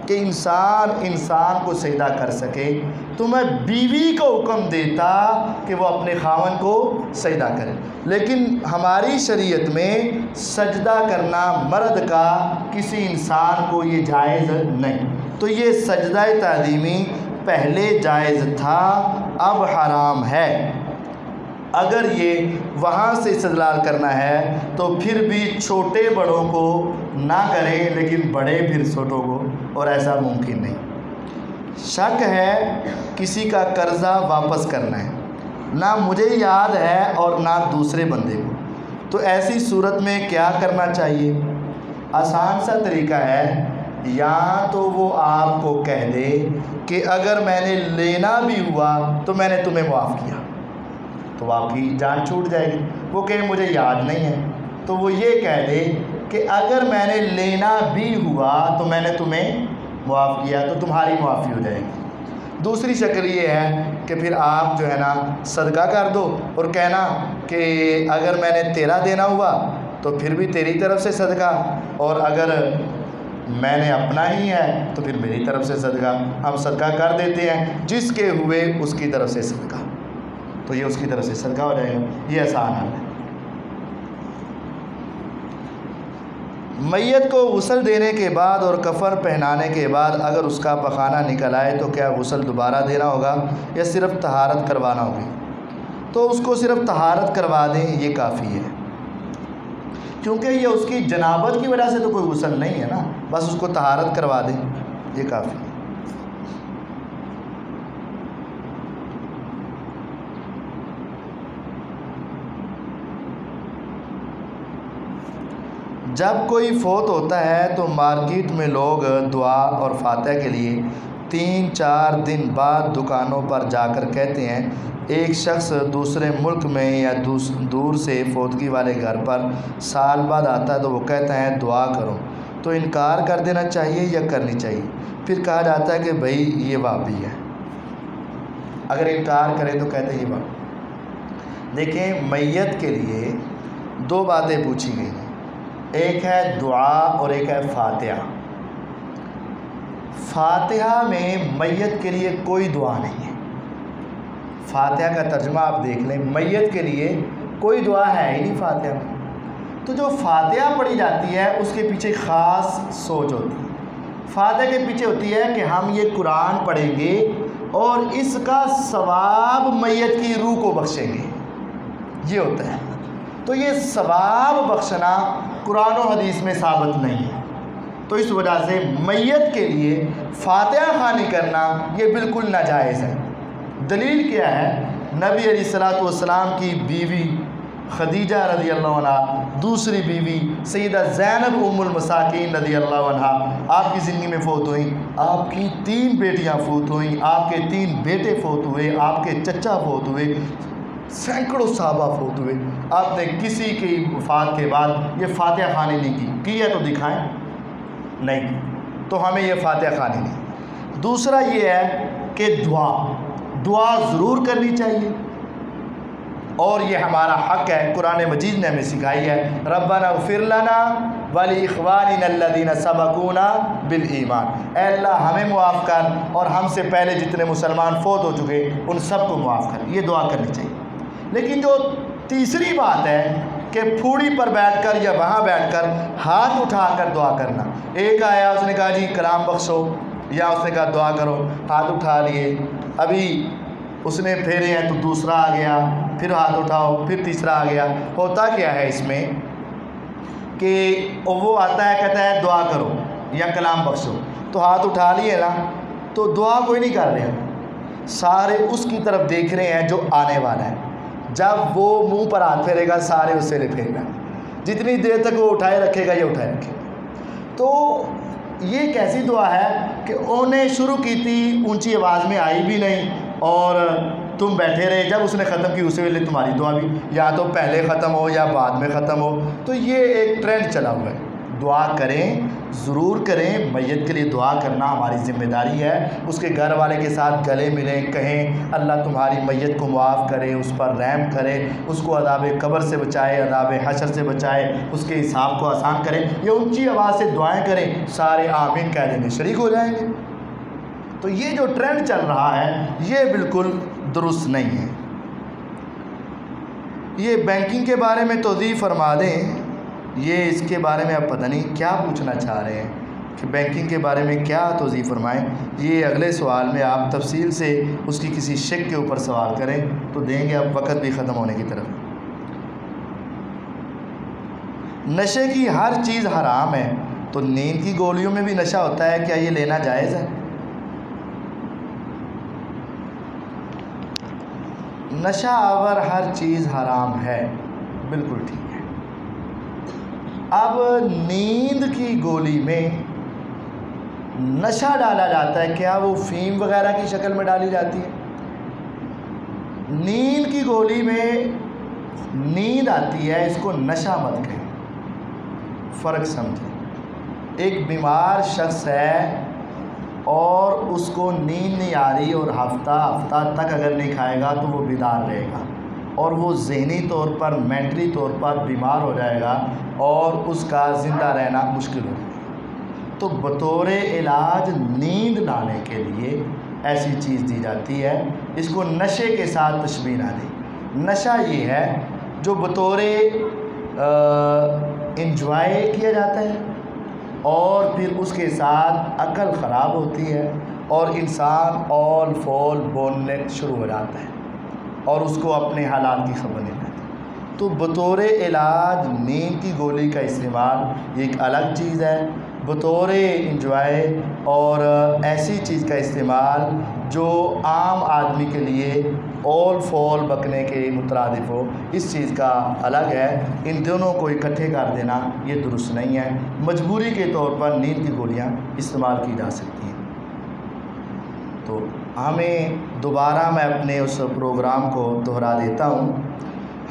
Speaker 1: کہ انسان کو سجدہ کر سکے تو میں بیوی کو حکم دیتا کہ وہ اپنے خاوند کو سجدہ کرے، لیکن ہماری شریعت میں سجدہ کرنا مرد کا کسی انسان کو یہ جائز نہیں۔ تو یہ سجدہ تعظیمی پہلے جائز تھا، اب حرام ہے۔ اگر یہ وہاں سے استدلال کرنا ہے تو پھر بھی چھوٹے بڑوں کو نہ کریں لیکن بڑے پھر چھوٹوں کو، اور ایسا ممکن نہیں۔ شک ہے کسی کا قرضہ واپس کرنا ہے، نہ مجھے یاد ہے اور نہ دوسرے بندے کو، تو ایسی صورت میں کیا کرنا چاہیے؟ آسان سا طریقہ ہے، یا تو وہ آپ کو کہہ دے کہ اگر میں نے لینا بھی ہوا تو میں نے تمہیں معاف کیا، تو آپ کی جان چھوٹ جائے گی۔ وہ کہے مجھے یاد نہیں ہے، تو وہ یہ کہہ دے کہ اگر میں نے لینا بھی ہوا تو میں نے تمہیں معاف کیا، تو تمہاری معافی ہو جائے گی۔ دوسری شکل یہ ہے کہ پھر آپ جو ہے نا صدقہ کر دو اور کہنا کہ اگر میں نے تیرا دینا ہوا تو پھر بھی تیری طرف سے صدقہ، اور اگر میں نے اپنا ہی ہے تو پھر میری طرف سے صدقہ۔ ہم صدقہ کر دیتے ہیں، جس کے ہوئے اس کی طرف سے صدقہ، تو یہ اس کی طرف سے صدقہ ہو جائے گا۔ یہ آسان حل ہے۔ میت کو غسل دینے کے بعد اور کفن پہنانے کے بعد اگر اس کا پخانہ نکل آئے تو کیا غسل دوبارہ دینا ہوگا یا صرف طہارت کروانا ہوگی؟ تو اس کو صرف طہارت کروا دیں، یہ کافی ہے، کیونکہ یہ اس کی جنابت کی وجہ سے تو کوئی غسل نہیں ہے نا، بس اس کو طہارت کروا دیں۔ یہ کافی ہے۔ جب کوئی فوت ہوتا ہے تو مارکیٹ میں لوگ دعا اور فاتحہ کے لیے 3-4 دن بعد دکانوں پر جا کر کہتے ہیں۔ ایک شخص دوسرے ملک میں یا دور سے فوتگی والے گھر پر سال بعد آتا ہے تو وہ کہتا ہے دعا کرو، تو انکار کر دینا چاہیے یا کرنی چاہیے؟ پھر کہا جاتا ہے کہ بھائی یہ وہابی ہے، اگر انکار کرے تو کہتے ہیں یہ وہابی۔ دیکھیں، میت کے لیے 2 باتیں پوچھی گئی ہیں، ایک ہے دعا اور ایک ہے فاتحہ۔ فاتحہ میں میت کے لیے کوئی دعا نہیں ہے۔ فاتحہ کا ترجمہ آپ دیکھ لیں، میت کے لیے کوئی دعا ہے ہی نہیں فاتحہ میں۔ تو جو فاتحہ پڑھی جاتی ہے اس کے پیچھے خاص سوچ ہوتی ہے۔ فاتحہ کے پیچھے ہوتی ہے کہ ہم یہ قرآن پڑھیں گے اور اس کا ثواب میت کی روح کو بخشیں گے، یہ ہوتا ہے۔ تو یہ ثواب بخشنا قرآن و حدیث میں ثابت نہیں ہے، تو اس وجہ سے میت کے لیے فاتحہ خوانی کرنا یہ بالکل ناجائز ہے۔ دلیل کیا ہے؟ نبی علیہ الصلوۃ والسلام کی بیوی خدیجہ رضی اللہ عنہ، دوسری بیوی سیدہ زینب ام المساکین رضی اللہ عنہ، آپ کی زندگی میں فوت ہوئیں، آپ کی 3 بیٹیاں فوت ہوئیں، آپ کے 3 بیٹے فوت ہوئے، آپ کے چچا فوت ہوئے، سینکڑوں صحابہ فوت ہوئے، آپ نے کسی کی وفات کے بعد یہ فاتحہ خوانی نہیں کی ہے تو دکھائیں، نہیں، تو ہمیں یہ فاتحہ خوانی نہیں۔ دوسرا یہ ہے کہ دعا ضرور کرنی چاہیے، اور یہ ہمارا حق ہے، قرآن مجید نے ہمیں سکھائی ہے، ربنا اغفر لنا ولاخواننا الذین سبقونا بالایمان، اے اللہ ہمیں معاف کر اور ہم سے پہلے جتنے مسلمان فوت ہو چکے ان سب کو معاف کر، یہ دعا کرنی چاہیے۔ لیکن جو تیسری بات ہے کہ پھوڑی پر بیٹھ کر یا وہاں بیٹھ کر ہاتھ اٹھا کر دعا کرنا، ایک آیا اس نے کہا جی کلام بخشو، یا اس نے کہا دعا کرو، ہاتھ اٹھا لیے، ابھی اس نے پھیرے ہیں تو دوسرا آ گیا، پھر ہاتھ اٹھاؤ، پھر تیسرا آ گیا۔ ہوتا کیا ہے اس میں کہ وہ آتا ہے کہتا ہے دعا کرو یا کلام بخشو، تو ہاتھ اٹھا لیے نا، تو دعا کوئی نہیں کر رہے، سارے اس کی طرف دیکھ رہے ہیں جو آنے والا ہے۔ جب وہ منہ پر ہاتھ پھیرے گا سارے اس سے پھیرے گا، جتنی دیر تک وہ اٹھائے رکھے گا یہ اٹھائے رکھے گا۔ تو یہ ایک ایسی دعا ہے کہ انہوں نے شروع کی تھی، اونچی آواز میں آئی بھی نہیں، اور تم بیٹھے رہے، جب اس نے ختم کی اسی ویلے تمہاری دعا بھی یا تو پہلے ختم ہو یا بعد میں ختم ہو۔ تو یہ ایک ٹرینڈ چلا ہوا ہے۔ دعا کریں، ضرور کریں، میت کے لیے دعا کرنا ہماری ذمہ داری ہے، اس کے گھر والے کے ساتھ گلے ملیں، کہیں اللہ تمہاری میت کو معاف کرے، اس پر رحم کرے، اس کو عذاب قبر سے بچائے، عذاب حشر سے بچائے، اس کے حساب کو آسان کرے، یہ اونچی آواز سے دعائیں کریں، سارے آمین کہہ دیں گے، شریک ہو جائیں گے۔ تو یہ جو ٹرینڈ چل رہا ہے یہ بالکل درست نہیں ہے۔ یہ بینکنگ کے بارے میں توضیح فرما دیں، یہ اس کے بارے میں آپ پتہ نہیں کیا پوچھنا چاہ رہے ہیں کہ بینکنگ کے بارے میں کیا توضیح فرمائیں۔ یہ اگلے سوال میں آپ تفصیل سے اس کی کسی شک کے اوپر سوال کریں تو دیں گے، اب وقت بھی ختم ہونے کی طرف۔ نشے کی ہر چیز حرام ہے تو نیند کی گولیوں میں بھی نشہ ہوتا ہے، کیا یہ لینا جائز ہے؟ نشہ آور ہر چیز حرام ہے، بالکل ٹھیک ہے۔ اب نیند کی گولی میں نشہ ڈالا جاتا ہے، کیا وہ فیم وغیرہ کی شکل میں ڈالی جاتی ہے؟ نیند کی گولی میں نیند آتی ہے، اس کو نشہ مت کہیں، فرق سمجھیں۔ ایک بیمار شخص ہے اور اس کو نیند نہیں آ رہی اور ہفتہ تک اگر نہیں کھائے گا تو وہ بیدار رہے گا اور وہ ذہنی طور پر، مینٹلی طور پر بیمار ہو جائے گا اور اس کا زندہ رہنا مشکل ہو جائے گا۔ تو بطور علاج نیند لانے کے لیے ایسی چیز دی جاتی ہے، اس کو نشے کے ساتھ تشبیہ نہ دیں۔ نشہ یہ ہے جو بطور انجوائے کیا جاتا ہے اور پھر اس کے ساتھ عقل خراب ہوتی ہے اور انسان اول فول بولنے شروع ہو جاتا ہے اور اس کو اپنے حالات کی خبر نہیں رہتی۔ تو بطور علاج نیند کی گولی کا استعمال یہ ایک الگ چیز ہے، بطور انجوائے اور ایسی چیز کا استعمال جو عام آدمی کے لیے اول فول بکنے کے مترادف ہو، اس چیز کا الگ ہے۔ ان دونوں کو اکٹھے کر دینا یہ درست نہیں ہے۔ مجبوری کے طور پر نیند کی گولیاں استعمال کی جا سکتی ہیں۔ تو ہمیں دوبارہ میں اپنے اس پروگرام کو دہرا دیتا ہوں۔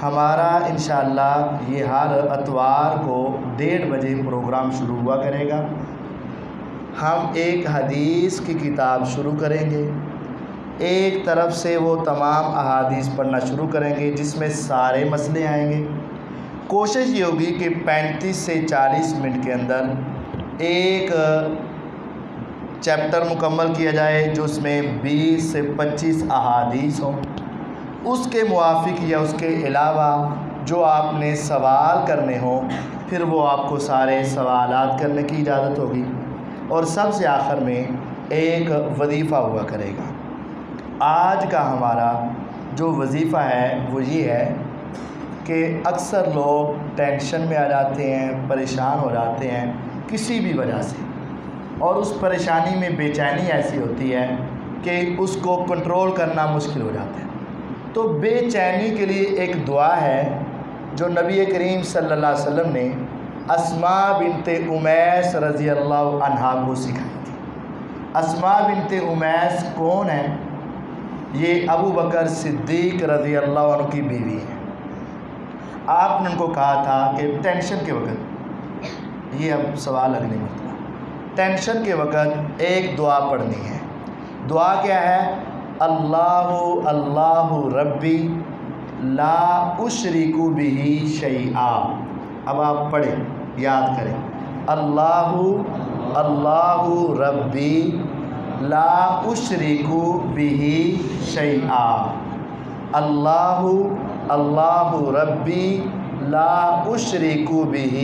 Speaker 1: ہمارا انشاءاللہ یہ ہر اتوار کو 1:30 بجے پروگرام شروع ہوا کرے گا۔ ہم ایک حدیث کی کتاب شروع کریں گے، ایک طرف سے وہ تمام احادیث پڑھنا شروع کریں گے جس میں سارے مسئلے آئیں گے۔ کوشش یہ ہوگی کہ 35 سے 40 منٹ کے اندر ایک چیپٹر مکمل کیا جائے جو اس میں 20 سے 25 احادیث ہوں۔ اس کے موافق یا اس کے علاوہ جو آپ نے سوال کرنے ہوں، پھر وہ آپ کو سارے سوالات کرنے کی اجازت ہوگی، اور سب سے آخر میں ایک وظیفہ ہوا کرے گا۔ آج کا ہمارا جو وظیفہ ہے وہ یہ ہے کہ اکثر لوگ ٹینشن میں آ جاتے ہیں، پریشان ہو جاتے ہیں کسی بھی وجہ سے، اور اس پریشانی میں بے چینی ایسی ہوتی ہے کہ اس کو کنٹرول کرنا مشکل ہو جاتا ہے۔ تو بے چینی کے لیے ایک دعا ہے جو نبی کریم صلی اللہ علیہ وسلم نے اسماء بنت امیس رضی اللہ عنہا کو سکھائی تھی۔ اسماء بنت امیس کون ہے؟ یہ ابو بکر صدیق رضی اللہ عنہ کی بیوی ہے۔ آپ نے ان کو کہا تھا کہ ٹینشن کے وقت، یہ اب سوال اگلے مرتبہ، ٹینشن کے وقت ایک دعا پڑھنی ہے۔ دعا کیا ہے؟ اللہ اللہ ربی لا اشرک بہ شیئا۔ اب آپ پڑھیں، یاد کریں، اللہ اللہ ربی لا اشرک بہ شیئا، اللہ اللہ ربی لا اشرک بہ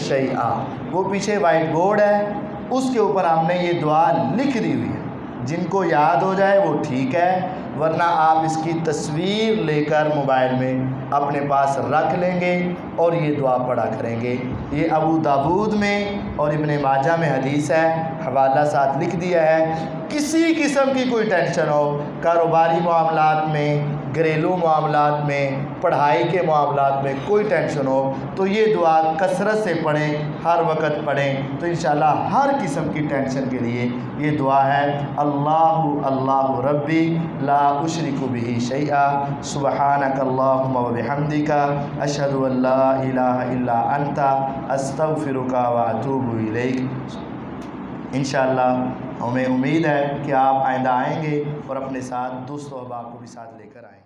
Speaker 1: شیئا۔ وہ پیچھے وائٹ بورڈ ہے، اس کے اوپر ہم نے یہ دعا لکھ دی ہوئی ہے۔ جن کو یاد ہو جائے وہ ٹھیک ہے، ورنہ آپ اس کی تصویر لے کر موبائل میں اپنے پاس رکھ لیں گے اور یہ دعا پڑھا کریں گے۔ یہ ابو داود میں اور ابن ماجہ میں حدیث ہے، حوالہ ساتھ لکھ دیا ہے۔ کسی قسم کی کوئی ٹینشن ہو، کاروباری معاملات میں، گھریلو معاملات میں، پڑھائی کے معاملات میں کوئی ٹینشن ہو تو یہ دعا کثرت سے پڑھیں، ہر وقت پڑھیں، تو انشاءاللہ ہر قسم کی ٹینشن کے لیے یہ دعا ہے۔ اللہ اللہ ربی لا اشرک بہ شیئا سبحانک اللہم وبحمدک اشہد ان لا الہ الا انت استغفرک واتوب الیک۔ انشاءاللہ ہمیں امید ہے کہ آپ آئندہ آئیں گے اور اپنے ساتھ دوست و احباب کو بھی ساتھ لے کر آئیں گے۔